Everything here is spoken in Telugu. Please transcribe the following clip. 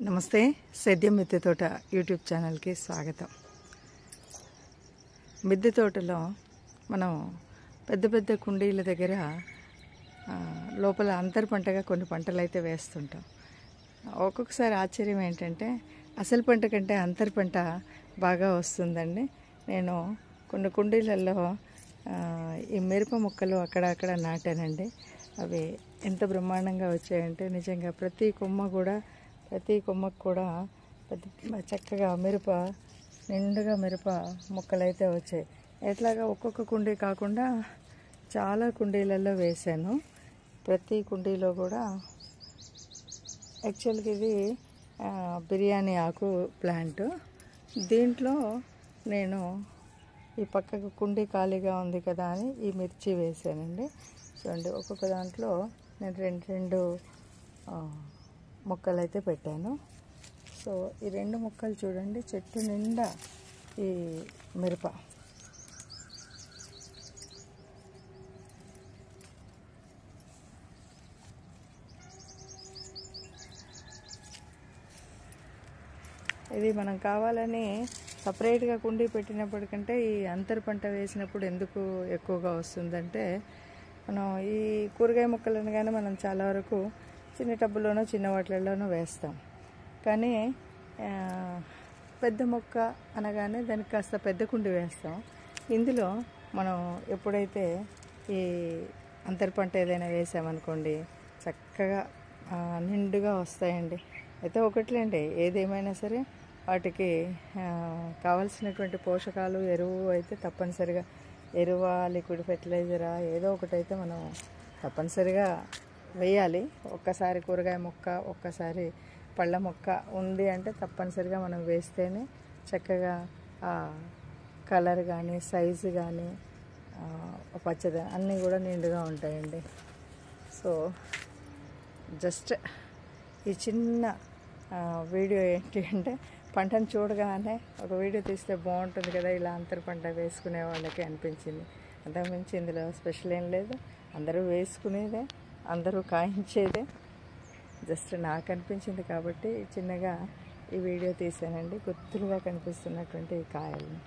నమస్తే సేద్యం మిద్దె తోట యూట్యూబ్ ఛానల్కి స్వాగతం. మిద్దె తోటలో మనం పెద్ద పెద్ద కుండీల దగ్గర లోపల అంతర్ పంటగా కొన్ని పంటలు అయితే వేస్తుంటాం. ఒక్కొక్కసారి ఆశ్చర్యం ఏంటంటే అసలు పంట కంటే అంతర్ పంట బాగా వస్తుందండి. నేను కొన్ని కుండీలలో ఈ మిరప మొక్కలు అక్కడక్కడ నాటానండి. అవి ఎంత బ్రహ్మాండంగా వచ్చాయంటే నిజంగా ప్రతి కొమ్మకు కూడా పెద్ద చక్కగా నిండుగా మిరప మొక్కలైతే వచ్చాయి. ఎట్లాగా ఒక్కొక్క కుండీ కాకుండా చాలా కుండీలలో వేశాను. ప్రతి కుండీలో కూడా యాక్చువల్గా ఇది బిర్యానీ ఆకు ప్లాంట్. దీంట్లో నేను ఈ పక్కకు కుండీ ఖాళీగా ఉంది కదా అని ఈ మిర్చి వేసానండి. చూడండి, ఒక్కొక్క దాంట్లో నేను రెండు మొక్కలు అయితే పెట్టాను. సో ఈ రెండు మొక్కలు చూడండి, చెట్టు నిండా ఈ మిరప. ఇది మనం కావాలని సపరేట్గా కుండీ పెట్టినప్పటికంటే ఈ అంతర్ పంట వేసినప్పుడు ఎందుకు ఎక్కువగా వస్తుందంటే, మనం ఈ కూరగాయ మొక్కలను కానీ మనం చాలా వరకు చిన్న టబ్బులోనో చిన్న వాటిల్లోనో వేస్తాం. కానీ పెద్ద మొక్క అనగానే దానికి కాస్త పెద్ద కుండి వేస్తాం. ఇందులో మనం ఎప్పుడైతే ఈ అంతర్ పంట ఏదైనా వేసామనుకోండి చక్కగా నిండుగా వస్తాయండి. అయితే ఒకట్లేండి, ఏదేమైనా సరే వాటికి కావలసినటువంటి పోషకాలు, ఎరువు అయితే తప్పనిసరిగా లిక్విడ్ ఫెర్టిలైజరా ఏదో ఒకటైతే మనం తప్పనిసరిగా వేయాలి. ఒక్కసారి కూరగాయ మొక్క, ఒక్కసారి పళ్ళ మొక్క ఉంది అంటే తప్పనిసరిగా మనం వేస్తేనే చక్కగా కలర్ కానీ సైజు కానీ పచ్చదనం అన్నీ కూడా నిండుగా ఉంటాయండి. సో జస్ట్ ఈ చిన్న వీడియో ఏంటి అంటే, పంటను చూడగానే ఒక వీడియో తీస్తే బాగుంటుంది కదా ఇలా అంతర్ పంట వేసుకునే వాళ్ళకి అనిపించింది. అంతకుమించి ఇందులో స్పెషల్ ఏం లేదు. అందరూ వేసుకునేదే, అందరూ కాయించేదే. జస్ట్ నాకు అనిపించింది కాబట్టి చిన్నగా ఈ వీడియో తీసానండి, గుర్తులుగా కనిపిస్తున్నటువంటి ఈ కాయల్ని.